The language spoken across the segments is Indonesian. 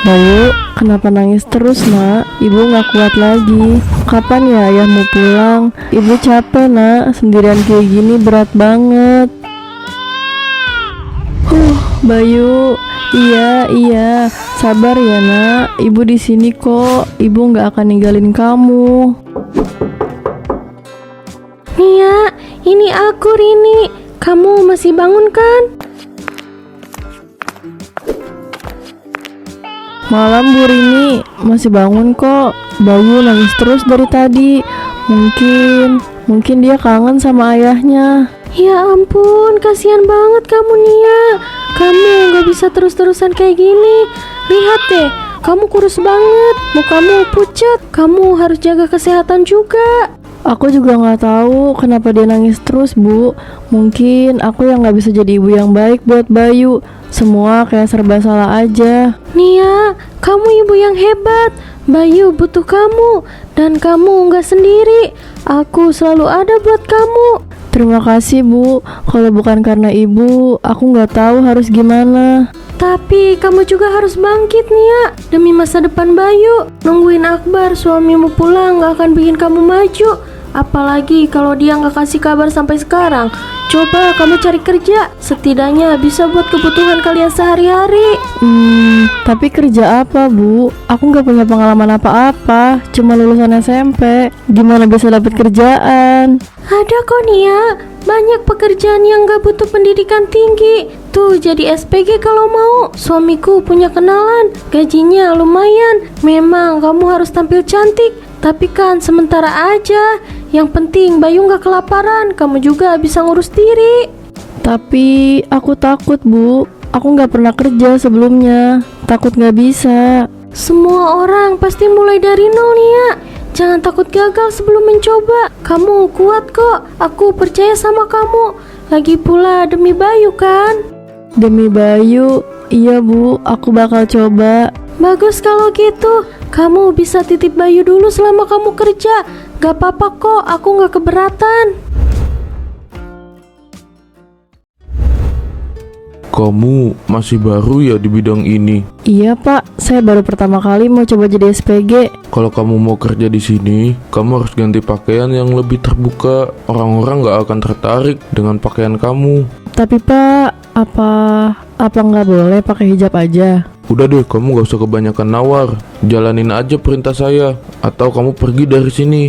Bayu, kenapa nangis terus nak? Ibu gak kuat lagi. Kapan ya ayahmu pulang? Ibu capek nak, sendirian kayak gini berat banget. Bayu, iya, sabar ya nak. Ibu di sini kok. Ibu gak akan ninggalin kamu. Nia, ini aku Rini. Kamu masih bangun kan? Malam Bu Rini, masih bangun kok. Bayu nangis terus dari tadi. Mungkin dia kangen sama ayahnya. Ya ampun, kasihan banget kamu Nia. Kamu gak bisa terus-terusan kayak gini. Lihat deh, kamu kurus banget. Mukamu pucat. Kamu harus jaga kesehatan juga. Aku juga nggak tahu kenapa dia nangis terus Bu. Mungkin aku yang nggak bisa jadi ibu yang baik buat Bayu. Semua kayak serba salah aja. Nia, kamu ibu yang hebat. Bayu butuh kamu. Dan kamu nggak sendiri. Aku selalu ada buat kamu. Terima kasih Bu. Kalau bukan karena ibu, aku nggak tahu harus gimana. Tapi kamu juga harus bangkit Nia. Demi masa depan Bayu. Nungguin Akbar suamimu pulang gak akan bikin kamu maju. Apalagi kalau dia gak kasih kabar sampai sekarang. Coba kamu cari kerja. Setidaknya bisa buat kebutuhan kalian sehari-hari. Tapi kerja apa Bu? Aku gak punya pengalaman apa-apa. Cuma lulusan SMP. Gimana bisa dapat kerjaan? Ada kok Nia. Banyak pekerjaan yang gak butuh pendidikan tinggi. Tuh jadi SPG kalau mau. Suamiku punya kenalan. Gajinya lumayan. Memang kamu harus tampil cantik. Tapi kan sementara aja. Yang penting Bayu gak kelaparan. Kamu juga bisa ngurus diri. Tapi aku takut Bu. Aku gak pernah kerja sebelumnya. Takut gak bisa. Semua orang pasti mulai dari nol Nia. Jangan takut gagal sebelum mencoba. Kamu kuat kok. Aku percaya sama kamu. Lagi pula demi Bayu kan? Demi Bayu, iya Bu, aku bakal coba. Bagus kalau gitu. Kamu bisa titip Bayu dulu selama kamu kerja. Gak apa-apa kok, aku gak keberatan. Kamu masih baru ya di bidang ini. Iya Pak, saya baru pertama kali mau coba jadi SPG. Kalau kamu mau kerja di sini, kamu harus ganti pakaian yang lebih terbuka. Orang-orang gak akan tertarik dengan pakaian kamu. Tapi Pak, apa nggak boleh pakai hijab aja? Udah deh, kamu gak usah kebanyakan nawar. Jalanin aja perintah saya, atau kamu pergi dari sini.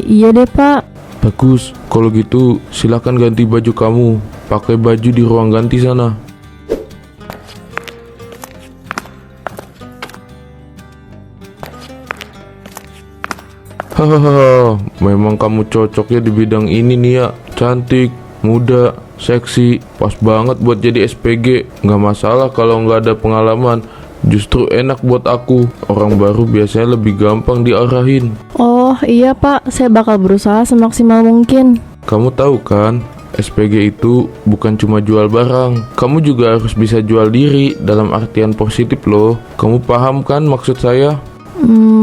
Iya deh Pak. Bagus, kalau gitu silakan ganti baju kamu. Pakai baju di ruang ganti sana. Hahaha, memang kamu cocoknya di bidang ini Nia. Cantik, muda, seksi, pas banget buat jadi SPG. Nggak masalah kalau nggak ada pengalaman. Justru enak buat aku. Orang baru biasanya lebih gampang diarahin. Oh iya Pak, saya bakal berusaha semaksimal mungkin. Kamu tahu kan, SPG itu bukan cuma jual barang. Kamu juga harus bisa jual diri dalam artian positif loh. Kamu paham kan maksud saya?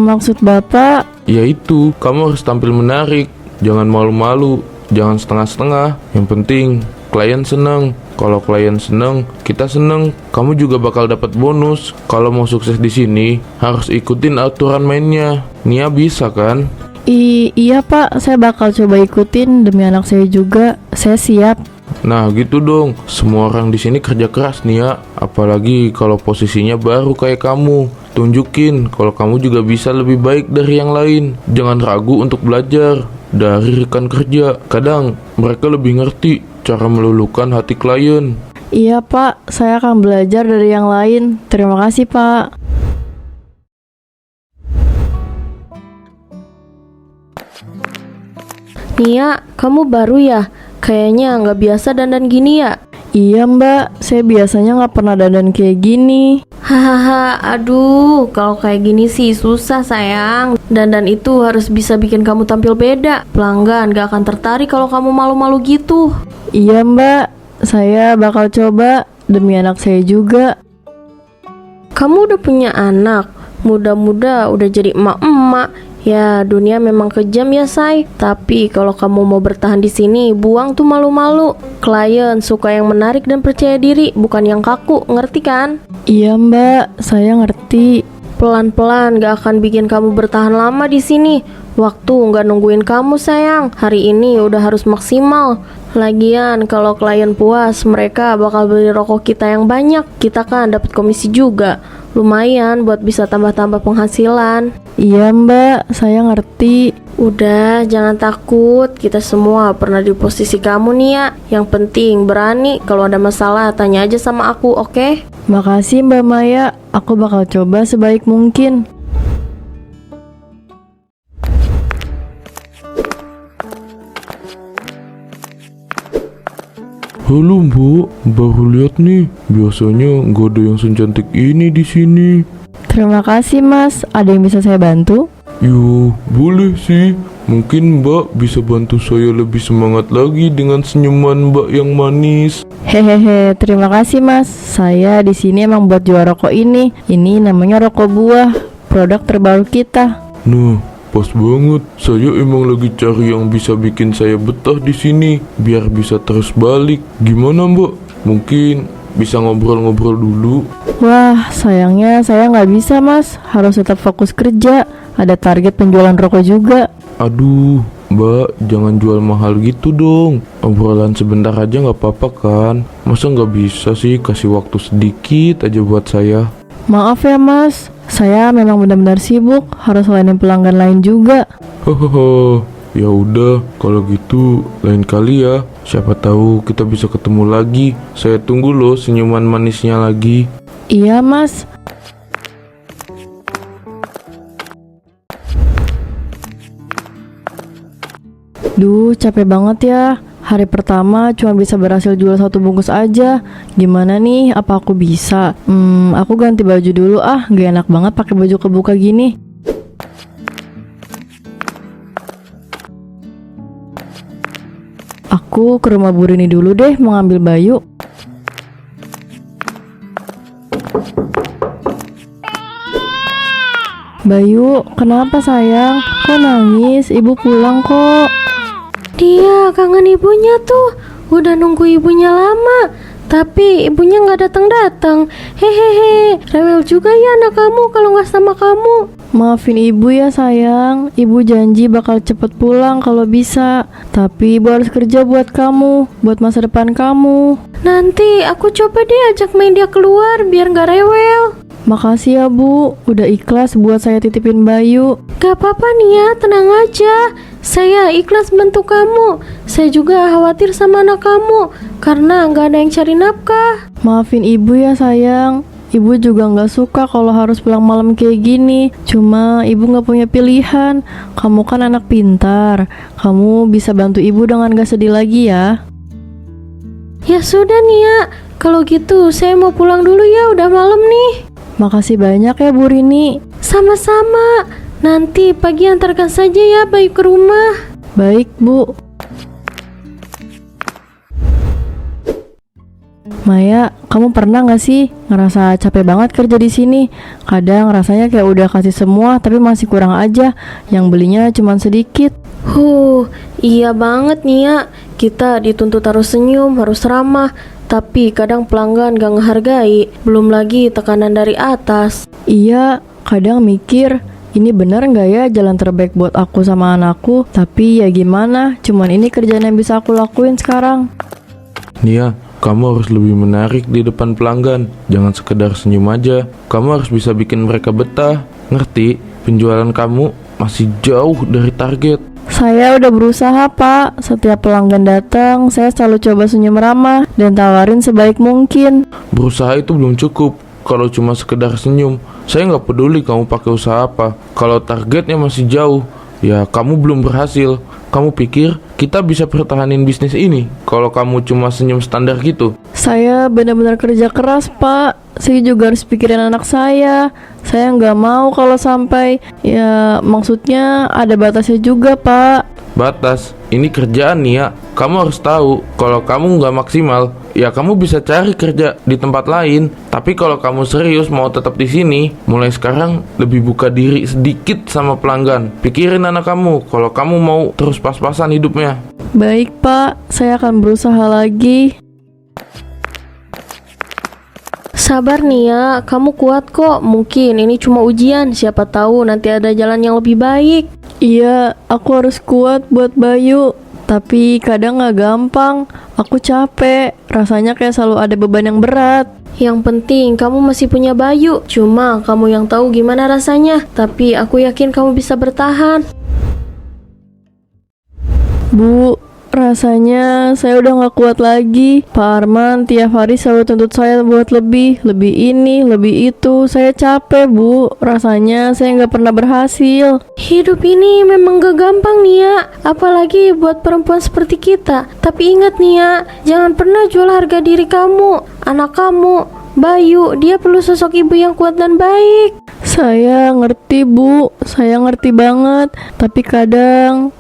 Maksud Bapak? Yaitu, kamu harus tampil menarik. Jangan malu-malu, jangan setengah-setengah. Yang penting, klien senang. Kalau klien senang, kita senang. Kamu juga bakal dapat bonus. Kalau mau sukses di sini, harus ikutin aturan mainnya. Nia bisa kan? Iya Pak, saya bakal coba ikutin demi anak saya juga. Saya siap. Nah gitu dong, semua orang di sini kerja keras Nia. Apalagi kalau posisinya baru kayak kamu. Tunjukin kalau kamu juga bisa lebih baik dari yang lain. Jangan ragu untuk belajar dari rekan kerja. Kadang mereka lebih ngerti cara meluluhkan hati klien. Iya Pak, saya akan belajar dari yang lain. Terima kasih Pak. Nia, kamu baru ya? Kayaknya nggak biasa dandan gini ya? Iya Mbak, saya biasanya nggak pernah dandan kayak gini. Hahaha, aduh, kalau kayak gini sih susah sayang. Dandan itu harus bisa bikin kamu tampil beda. Pelanggan gak akan tertarik kalau kamu malu-malu gitu. Iya Mbak, saya bakal coba demi anak saya juga. Kamu udah punya anak, muda-muda udah jadi emak-emak. Ya, dunia memang kejam ya, Say. Tapi kalau kamu mau bertahan di sini, buang tuh malu-malu. Klien suka yang menarik dan percaya diri, bukan yang kaku, ngerti kan? Iya mbak, saya ngerti. Pelan-pelan gak akan bikin kamu bertahan lama di sini. Waktu nggak nungguin kamu sayang. Hari ini udah harus maksimal. Lagian kalau klien puas, mereka bakal beli rokok kita yang banyak. Kita kan dapat komisi juga. Lumayan buat bisa tambah-tambah penghasilan. Iya mbak, saya ngerti. Udah, jangan takut. Kita semua pernah di posisi kamu nih ya. Yang penting berani. Kalau ada masalah, tanya aja sama aku, oke? Makasih mbak Maya, aku bakal coba sebaik mungkin. Halo Mbak, baru lihat nih. Biasanya nggak ada yang secantik ini di sini. Terima kasih mas, ada yang bisa saya bantu? Yo, boleh sih. Mungkin Mbak bisa bantu saya lebih semangat lagi dengan senyuman Mbak yang manis. Hehehe, terima kasih mas. Saya di sini emang buat jual rokok ini. Ini namanya rokok buah, produk terbaru kita. Nah, pas banget. Saya emang lagi cari yang bisa bikin saya betah di sini, biar bisa terus balik. Gimana Mbak? Mungkin bisa ngobrol-ngobrol dulu. Wah, sayangnya saya nggak bisa mas. Harus tetap fokus kerja. Ada target penjualan rokok juga. Aduh, Mbak, jangan jual mahal gitu dong. Obrolan sebentar aja nggak apa-apa kan? Masa nggak bisa sih kasih waktu sedikit aja buat saya? Maaf ya mas, saya memang benar-benar sibuk. Harus layanin pelanggan lain juga. Hahaha. Ya udah, kalau gitu lain kali ya. Siapa tahu kita bisa ketemu lagi. Saya tunggu loh senyuman manisnya lagi. Iya mas. Duh, capek banget ya. Hari pertama cuma bisa berhasil jual 1 bungkus aja. Gimana nih? Apa aku bisa? Aku ganti baju dulu ah. Gak enak banget pakai baju kebuka gini. Aku ke rumah Bu Rini dulu deh, mau ngambil Bayu. Bayu, kenapa sayang? Kok nangis? Ibu pulang kok. Dia kangen ibunya tuh. Udah nunggu ibunya lama, tapi ibunya nggak datang-datang. Hehehe, rewel juga ya anak kamu kalau nggak sama kamu. Maafin ibu ya sayang. Ibu janji bakal cepet pulang kalau bisa. Tapi ibu harus kerja buat kamu, buat masa depan kamu. Nanti aku coba deh ajak main dia keluar biar nggak rewel. Makasih ya bu, udah ikhlas buat saya titipin Bayu. Gak apa-apa nih ya, tenang aja. Saya ikhlas bantu kamu. Saya juga khawatir sama anak kamu karena nggak ada yang cari nafkah. Maafin ibu ya sayang. Ibu juga nggak suka kalau harus pulang malam kayak gini. Cuma ibu nggak punya pilihan. Kamu kan anak pintar. Kamu bisa bantu ibu dengan gak sedih lagi ya. Ya sudah nih ya, kalau gitu saya mau pulang dulu ya, udah malam nih. Makasih banyak ya Bu Rini. Sama-sama. Nanti pagi antarkan saja ya Bayu ke rumah. Baik Bu. Maya, kamu pernah gak sih ngerasa capek banget kerja di sini? Kadang rasanya kayak udah kasih semua tapi masih kurang aja. Yang belinya cuma sedikit. Iya banget nih ya. Kita dituntut harus senyum, harus ramah. Tapi kadang pelanggan gak ngehargai. Belum lagi tekanan dari atas. Iya, kadang mikir ini bener gak ya jalan terbaik buat aku sama anakku? Tapi ya gimana, cuman ini kerjaan yang bisa aku lakuin sekarang. Nia, kamu harus lebih menarik di depan pelanggan. Jangan sekedar senyum aja. Kamu harus bisa bikin mereka betah. Ngerti? Penjualan kamu masih jauh dari target. Saya udah berusaha pak. Setiap pelanggan datang, saya selalu coba senyum ramah dan tawarin sebaik mungkin. Berusaha itu belum cukup. Kalau cuma sekedar senyum, saya nggak peduli kamu pakai usaha apa. Kalau targetnya masih jauh, ya kamu belum berhasil. Kamu pikir kita bisa pertahanin bisnis ini kalau kamu cuma senyum standar gitu? Saya benar-benar kerja keras pak. Saya juga harus pikirin anak saya. Saya nggak mau kalau sampai, ya maksudnya ada batasnya juga pak. Batas? ini kerjaan nih ya. Kamu harus tahu, kalau kamu nggak maksimal, ya kamu bisa cari kerja di tempat lain. Tapi kalau kamu serius mau tetap di sini, mulai sekarang lebih buka diri sedikit sama pelanggan. Pikirin anak kamu, kalau kamu mau terus pas-pasan hidupnya. Baik Pak, saya akan berusaha lagi. Sabar Nia, kamu kuat kok. Mungkin ini cuma ujian, siapa tahu nanti ada jalan yang lebih baik. Iya, aku harus kuat buat Bayu. Tapi kadang gak gampang. Aku capek, rasanya kayak selalu ada beban yang berat. Yang penting kamu masih punya Bayu. Cuma kamu yang tahu gimana rasanya. Tapi aku yakin kamu bisa bertahan. Bu, rasanya saya udah gak kuat lagi. Pak Arman tiap hari selalu tuntut saya buat lebih ini, lebih itu. Saya capek Bu, rasanya saya gak pernah berhasil. Hidup ini memang gak gampang Nia, apalagi buat perempuan seperti kita. Tapi ingat Nia, jangan pernah jual harga diri kamu, anak kamu, Bayu. Dia perlu sosok ibu yang kuat dan baik. Saya ngerti Bu, saya ngerti banget. Tapi kadang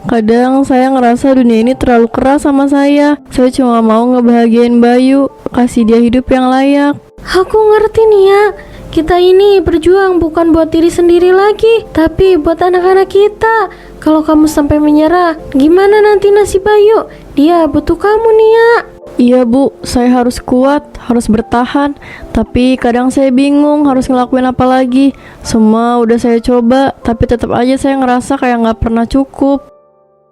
saya ngerasa dunia ini terlalu keras sama saya. Saya cuma mau ngebahagiain Bayu, kasih dia hidup yang layak. Aku ngerti Nia, kita ini berjuang bukan buat diri sendiri lagi, tapi buat anak-anak kita. Kalau kamu sampai menyerah, gimana nanti nasib Bayu? Dia butuh kamu Nia. Iya Bu, saya harus kuat, harus bertahan. Tapi kadang saya bingung harus ngelakuin apa lagi. Semua udah saya coba, tapi tetap aja saya ngerasa kayak gak pernah cukup.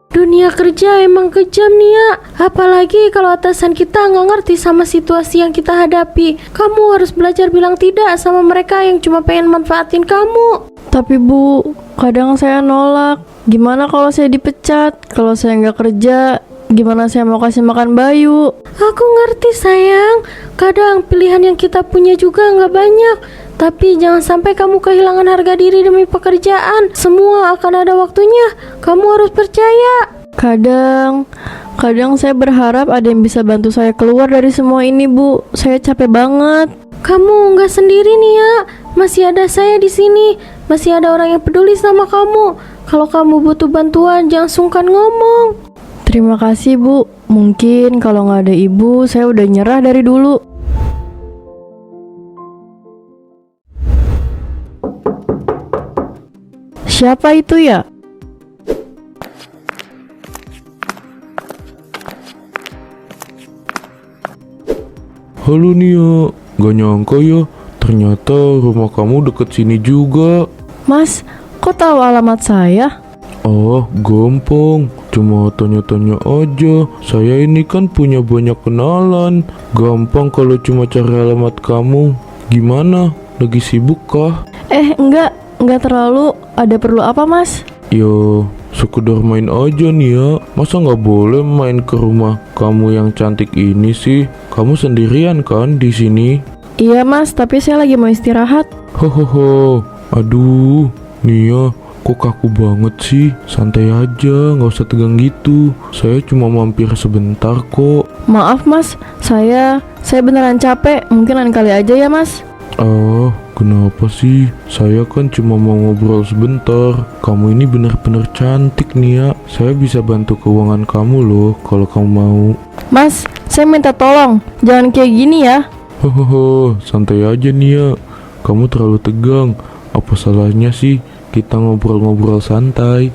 Dunia kerja emang kejam Nia, apalagi kalau atasan kita nggak ngerti sama situasi yang kita hadapi. Kamu harus belajar bilang tidak sama mereka yang cuma pengen manfaatin kamu. Tapi Bu, kadang saya nolak. Gimana kalau saya dipecat? Kalau saya nggak kerja, gimana saya mau kasih makan Bayu? Aku ngerti sayang, kadang pilihan yang kita punya juga nggak banyak. Tapi jangan sampai kamu kehilangan harga diri demi pekerjaan. Semua akan ada waktunya. Kamu harus percaya. Kadang saya berharap ada yang bisa bantu saya keluar dari semua ini Bu. Saya capek banget. Kamu nggak sendiri Nia. Masih ada saya di sini. Masih ada orang yang peduli sama kamu. Kalau kamu butuh bantuan, jangan sungkan ngomong. Terima kasih Bu. Mungkin kalau nggak ada ibu, saya udah nyerah dari dulu. Siapa itu ya? Halo Nia, gak nyangka ya, ternyata rumah kamu deket sini juga. Mas, kok tahu alamat saya? Oh, gampang. Cuma tanya-tanya aja. Saya ini kan punya banyak kenalan. Gampang kalau cuma cari alamat kamu. Gimana? Lagi sibuk kah? Enggak terlalu. Ada perlu apa Mas? Yo, sekedar main aja nih ya. Masa nggak boleh main ke rumah kamu yang cantik ini sih? Kamu sendirian kan di sini? Iya Mas, tapi saya lagi mau istirahat. Hohoho, aduh, Nia, kok kaku banget sih? Santai aja, nggak usah tegang gitu. Saya cuma mampir sebentar kok. Maaf Mas, saya beneran capek. Mungkin lain kali aja ya Mas. Ah, kenapa sih? Saya kan cuma mau ngobrol sebentar. Kamu ini benar-benar cantik Nia. Saya bisa bantu keuangan kamu loh kalau kamu mau. Mas, saya minta tolong. Jangan kayak gini ya. Hohoho, santai aja Nia. Kamu terlalu tegang. Apa salahnya sih kita ngobrol-ngobrol santai?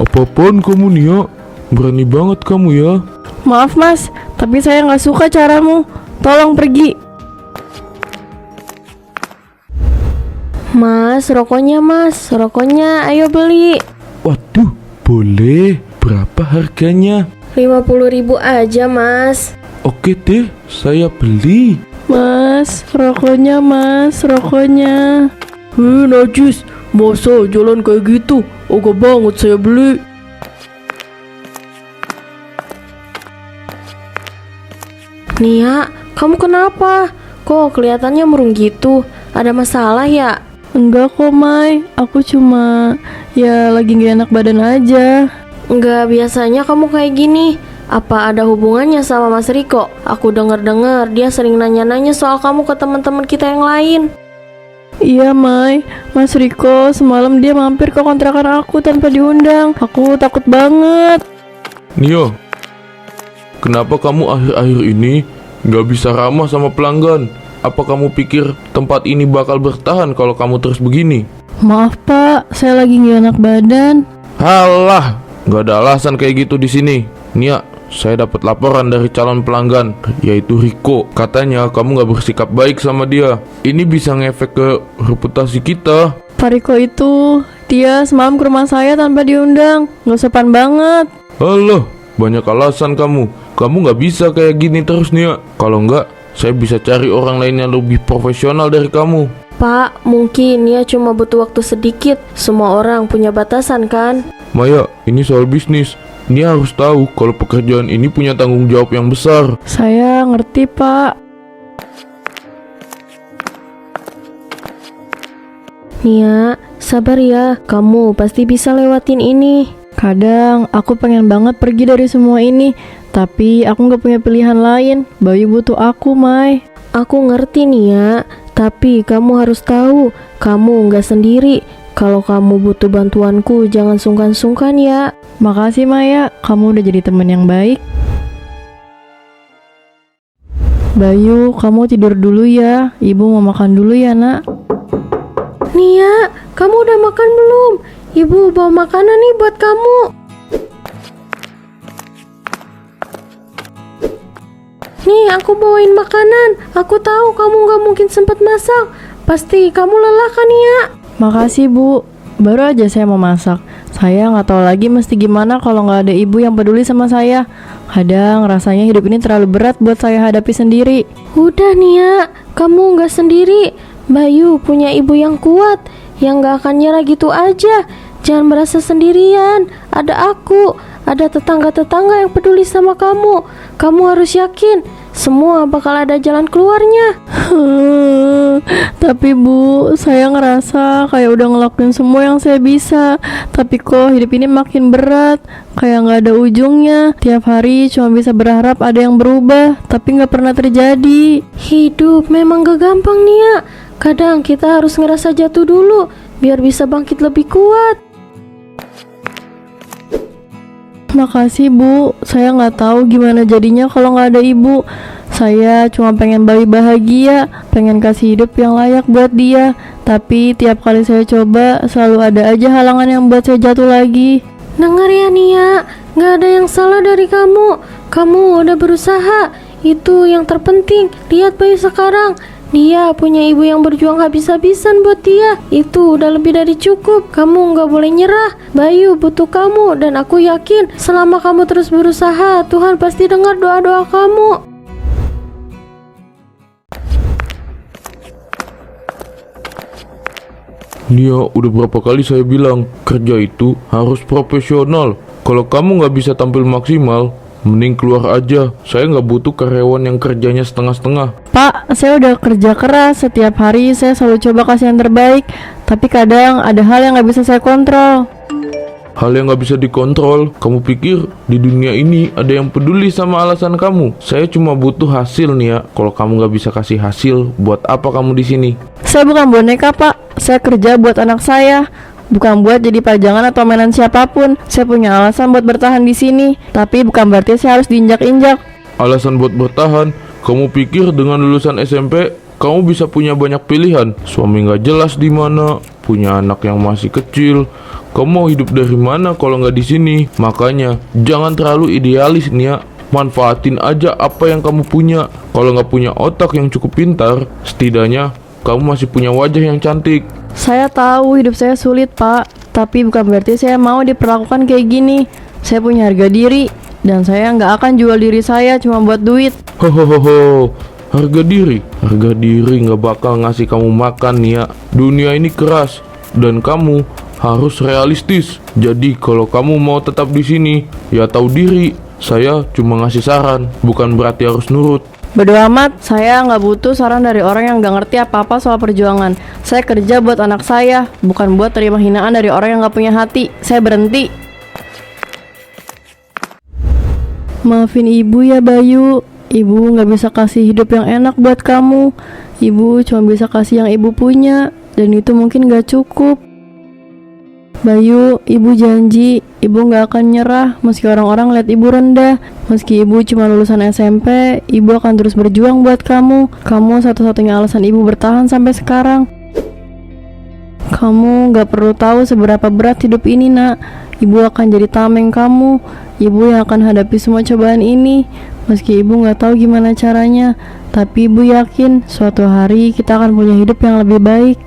Apa-apaan kamu Nia? Berani banget kamu ya. Maaf Mas, tapi saya nggak suka caramu. Tolong pergi. Mas, rokoknya ayo beli. Waduh, boleh. Berapa harganya? 50.000 aja Mas. Oke deh, saya beli. Mas, rokoknya Mas, rokoknya. Najis, masa jalan kayak gitu? Ogah banget saya beli. Nia, kamu kenapa? Kok kelihatannya murung gitu? Ada masalah ya? Enggak kok Mai, aku cuma lagi gak enak badan aja. Enggak, biasanya kamu kayak gini. Apa ada hubungannya sama Mas Riko? Aku dengar-dengar dia sering nanya-nanya soal kamu ke teman-teman kita yang lain. Iya, Mai. Mas Riko semalam dia mampir ke kontrakan aku tanpa diundang. Aku takut banget. Nia, kenapa kamu akhir-akhir ini nggak bisa ramah sama pelanggan? Apa kamu pikir tempat ini bakal bertahan kalau kamu terus begini? Maaf, Pak. Saya lagi nggak enak badan. Halah, nggak ada alasan kayak gitu di sini. Nia, saya dapat laporan dari calon pelanggan, yaitu Riko. Katanya kamu nggak bersikap baik sama dia. Ini bisa ngefek ke reputasi kita. Pak Riko itu, dia semalam ke rumah saya tanpa diundang. Nggak sopan banget. Alah, banyak alasan kamu. Kamu nggak bisa kayak gini terus, Nia. Kalau nggak, saya bisa cari orang lain yang lebih profesional dari kamu. Pak, mungkin Nia cuma butuh waktu sedikit. Semua orang punya batasan kan? Maya, ini soal bisnis. Nia harus tahu kalau pekerjaan ini punya tanggung jawab yang besar. Saya ngerti, Pak. Nia, sabar ya. Kamu pasti bisa lewatin ini. Kadang aku pengen banget pergi dari semua ini, tapi aku nggak punya pilihan lain. Bayu butuh aku, Mai. Aku ngerti Nia, tapi kamu harus tahu, kamu nggak sendiri. Kalau kamu butuh bantuanku, jangan sungkan-sungkan ya. Makasih, Maya. Kamu udah jadi teman yang baik. Bayu, kamu tidur dulu ya. Ibu mau makan dulu ya, Nak. Nia, kamu udah makan belum? Ibu bawa makanan nih buat kamu. Nih, aku bawain makanan. Aku tahu kamu nggak mungkin sempat masak. Pasti kamu lelah kan, Nia? Makasih, Bu. Baru aja saya mau masak. Saya nggak tahu lagi mesti gimana kalau nggak ada ibu yang peduli sama saya. Kadang rasanya hidup ini terlalu berat buat saya hadapi sendiri. Udah Nia, kamu nggak sendiri. Bayu punya ibu yang kuat, yang nggak akan nyerah gitu aja. Jangan merasa sendirian. Ada aku, ada tetangga-tetangga yang peduli sama kamu. Kamu harus yakin, semua bakal ada jalan keluarnya. Tapi Bu, saya ngerasa kayak udah ngelakuin semua yang saya bisa. Tapi kok hidup ini makin berat, kayak nggak ada ujungnya. Tiap hari cuma bisa berharap ada yang berubah, tapi nggak pernah terjadi. Hidup memang gak gampang Nia. Kadang kita harus ngerasa jatuh dulu, biar bisa bangkit lebih kuat. Makasih Bu, saya nggak tahu gimana jadinya kalau nggak ada ibu. Saya cuma pengen Bayu bahagia, pengen kasih hidup yang layak buat dia. Tapi tiap kali saya coba, selalu ada aja halangan yang buat saya jatuh lagi. Dengar ya Nia, gak ada yang salah dari kamu. Kamu udah berusaha, itu yang terpenting. Lihat Bayu sekarang, dia punya ibu yang berjuang habis-habisan buat dia. Itu udah lebih dari cukup. Kamu gak boleh nyerah. Bayu butuh kamu, dan aku yakin selama kamu terus berusaha, Tuhan pasti dengar doa-doa kamu. Nia, udah berapa kali saya bilang, kerja itu harus profesional. Kalau kamu nggak bisa tampil maksimal, mending keluar aja. Saya nggak butuh karyawan yang kerjanya setengah-setengah. Pak, saya udah kerja keras. Setiap hari saya selalu coba kasih yang terbaik. Tapi kadang ada hal yang nggak bisa saya kontrol. Hal yang nggak bisa dikontrol, kamu pikir di dunia ini ada yang peduli sama alasan kamu? Saya cuma butuh hasil, Nia. Kalau kamu nggak bisa kasih hasil, buat apa kamu di sini? Saya bukan boneka, Pak. Saya kerja buat anak saya, bukan buat jadi pajangan atau mainan siapapun. Saya punya alasan buat bertahan di sini, tapi bukan berarti saya harus diinjak-injak. Alasan buat bertahan? Kamu pikir dengan lulusan SMP, kamu bisa punya banyak pilihan? Suami nggak jelas di mana, punya anak yang masih kecil. Kamu mau hidup dari mana kalau nggak di sini? Makanya jangan terlalu idealis, Nia. Manfaatin aja apa yang kamu punya. Kalau nggak punya otak yang cukup pintar, setidaknya kamu masih punya wajah yang cantik. Saya tahu hidup saya sulit, Pak, tapi bukan berarti saya mau diperlakukan kayak gini. Saya punya harga diri, dan saya nggak akan jual diri saya cuma buat duit. Hohohoho, harga diri nggak bakal ngasih kamu makan, Nia. Dunia ini keras, dan kamu harus realistis. Jadi kalau kamu mau tetap di sini, ya tahu diri. Saya cuma ngasih saran, bukan berarti harus nurut. Bodo amat, saya nggak butuh saran dari orang yang nggak ngerti apa-apa soal perjuangan. Saya kerja buat anak saya, bukan buat terima hinaan dari orang yang nggak punya hati. Saya berhenti. Maafin ibu ya Bayu. Ibu nggak bisa kasih hidup yang enak buat kamu. Ibu cuma bisa kasih yang ibu punya. dan itu mungkin gak cukup. Bayu, ibu janji ibu gak akan nyerah meski orang-orang lihat ibu rendah. Meski ibu cuma lulusan SMP, ibu akan terus berjuang buat kamu. Kamu satu-satunya alasan ibu bertahan sampai sekarang. Kamu gak perlu tahu seberapa berat hidup ini, nak. Ibu akan jadi tameng kamu. Ibu yang akan hadapi semua cobaan ini. Meski ibu gak tahu gimana caranya, tapi ibu yakin suatu hari kita akan punya hidup yang lebih baik.